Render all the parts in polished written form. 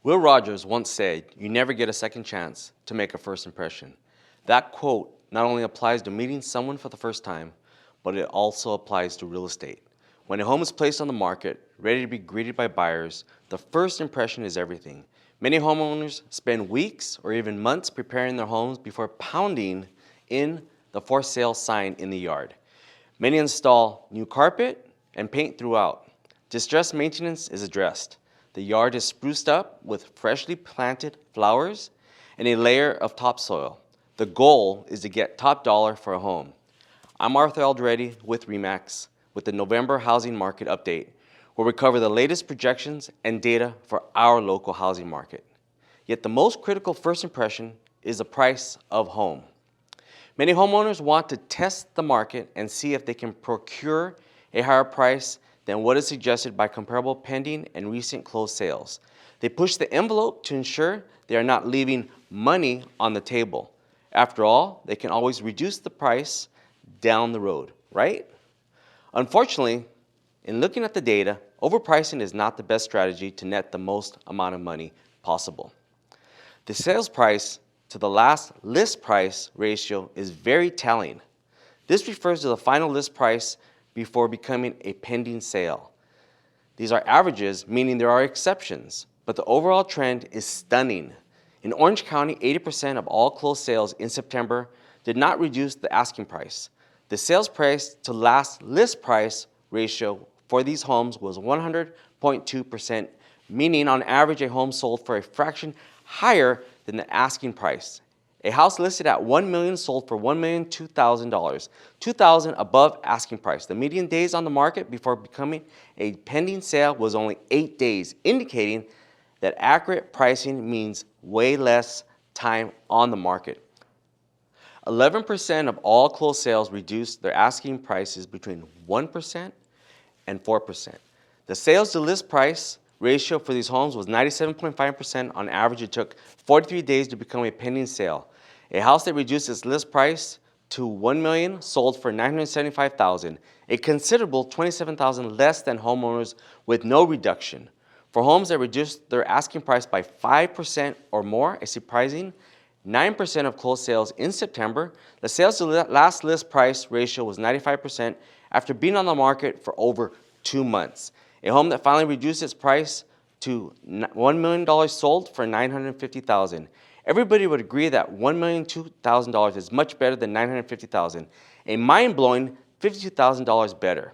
Will Rogers once said, "You never get a second chance to make a first impression." That quote not only applies to meeting someone for the first time, but it also applies to real estate. When a home is placed on the market, ready to be greeted by buyers, the first impression is everything. Many homeowners spend weeks or even months preparing their homes before pounding in the for sale sign in the yard. Many install new carpet and paint throughout. Distress maintenance is addressed. The yard is spruced up with freshly planted flowers and a layer of topsoil. The goal is to get top dollar for a home. I'm Arthur Aldretti with REMAX with the November Housing Market Update, where we cover the latest projections and data for our local housing market. Yet the most critical first impression is the price of home. Many homeowners want to test the market and see if they can procure a higher price than what is suggested by comparable pending and recent closed sales. They push the envelope to ensure they are not leaving money on the table. After all, they can always reduce the price down the road, right? Unfortunately, in looking at the data, overpricing is not the best strategy to net the most amount of money possible. The sales price to the last list price ratio is very telling. This refers to the final list price before becoming a pending sale. These are averages, meaning there are exceptions, but the overall trend is stunning. In Orange County, 80% of all closed sales in September did not reduce the asking price. The sales price to last list price ratio for these homes was 100.2%, meaning on average a home sold for a fraction higher than the asking price. A house listed at $1 million sold for $1,002,000, $2,000 above asking price. The median days on the market before becoming a pending sale was only 8 days, indicating that accurate pricing means way less time on the market. 11% of all closed sales reduced their asking prices between 1% and 4%. The sales to list price ratio for these homes was 97.5%. On average, it took 43 days to become a pending sale. A house that reduced its list price to $1 million sold for $975,000, a considerable $27,000 less than homeowners with no reduction. For homes that reduced their asking price by 5% or more, a surprising 9% of closed sales in September, the sales to last list price ratio was 95% after being on the market for over 2 months. A home that finally reduced its price to $1 million sold for $950,000. Everybody would agree that $1,002,000 is much better than $950,000. A mind-blowing $52,000 better.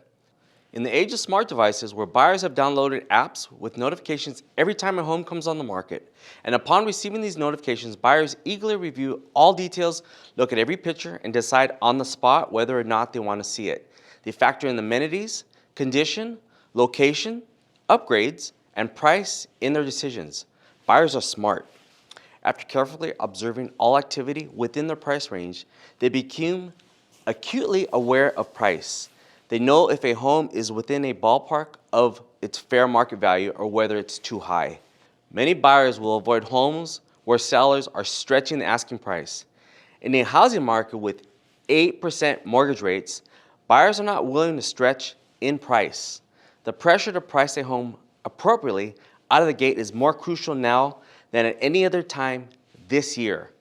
In the age of smart devices, where buyers have downloaded apps with notifications every time a home comes on the market, and upon receiving these notifications, buyers eagerly review all details, look at every picture, and decide on the spot whether or not they want to see it. They factor in the amenities, condition, location, upgrades, and price in their decisions. Buyers are smart. After carefully observing all activity within their price range, they become acutely aware of price. They know if a home is within a ballpark of its fair market value or whether it's too high. Many buyers will avoid homes where sellers are stretching the asking price. In a housing market with 8% mortgage rates, buyers are not willing to stretch in price. The pressure to price a home appropriately out of the gate is more crucial now than at any other time this year.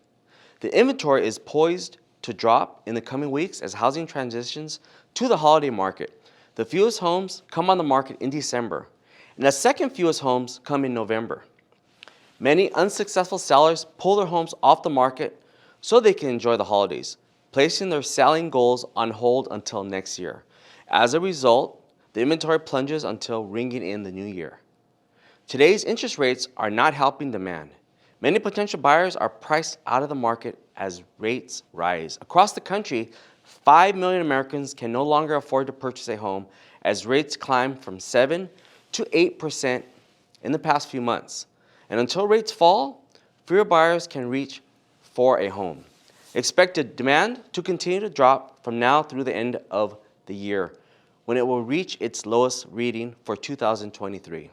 The inventory is poised to drop in the coming weeks as housing transitions to the holiday market. The fewest homes come on the market in December, and the second fewest homes come in November. Many unsuccessful sellers pull their homes off the market so they can enjoy the holidays, placing their selling goals on hold until next year. As a result, the inventory plunges until ringing in the new year. Today's interest rates are not helping demand. Many potential buyers are priced out of the market as rates rise. Across the country, 5 million Americans can no longer afford to purchase a home as rates climb from 7 to 8% in the past few months. And until rates fall, fewer buyers can reach for a home. Expected demand to continue to drop from now through the end of the year, when it will reach its lowest reading for 2023.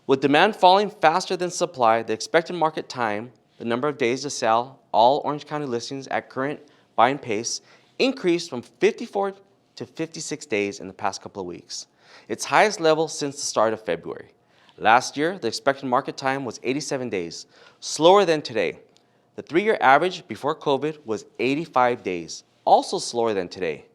With demand falling faster than supply, the expected market time, the number of days to sell all Orange County listings at current buying pace, increased from 54 to 56 days in the past couple of weeks, its highest level since the start of February. Last year, the expected market time was 87 days, slower than today. The 3-year average before COVID was 85 days, also slower than today.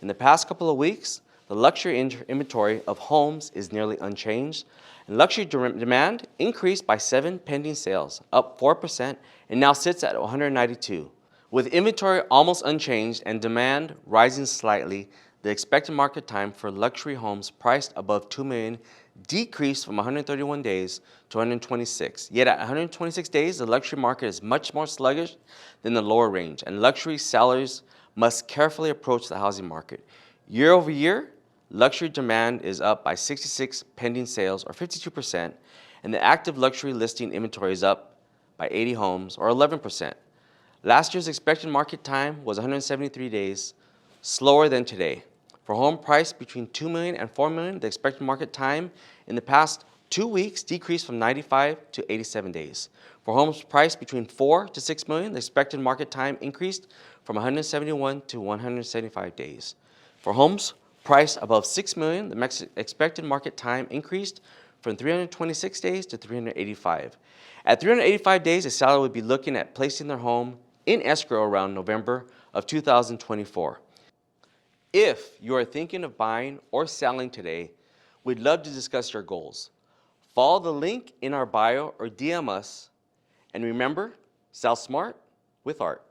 In the past couple of weeks, the luxury inventory of homes is nearly unchanged, and luxury demand increased by 7 pending sales, up 4%, and now sits at 192. With inventory almost unchanged and demand rising slightly, the expected market time for luxury homes priced above $2 million decreased from 131 days to 126. Yet at 126 days, the luxury market is much more sluggish than the lower range, and luxury sellers must carefully approach the housing market. Year over year, luxury demand is up by 66 pending sales, or 52%, and the active luxury listing inventory is up by 80 homes, or 11%. Last year's expected market time was 173 days, slower than today. For home price between $2 million and $4 million, the expected market time in the past 2 weeks decreased from 95 to 87 days. For homes priced between $4 to $6 million, the expected market time increased from 171 to 175 days. For homes priced above $6 million, the expected market time increased from 326 days to 385. At 385 days, a seller would be looking at placing their home in escrow around November of 2024. If you are thinking of buying or selling today, we'd love to discuss your goals. Follow the link in our bio or DM us. And remember, sell smart with art.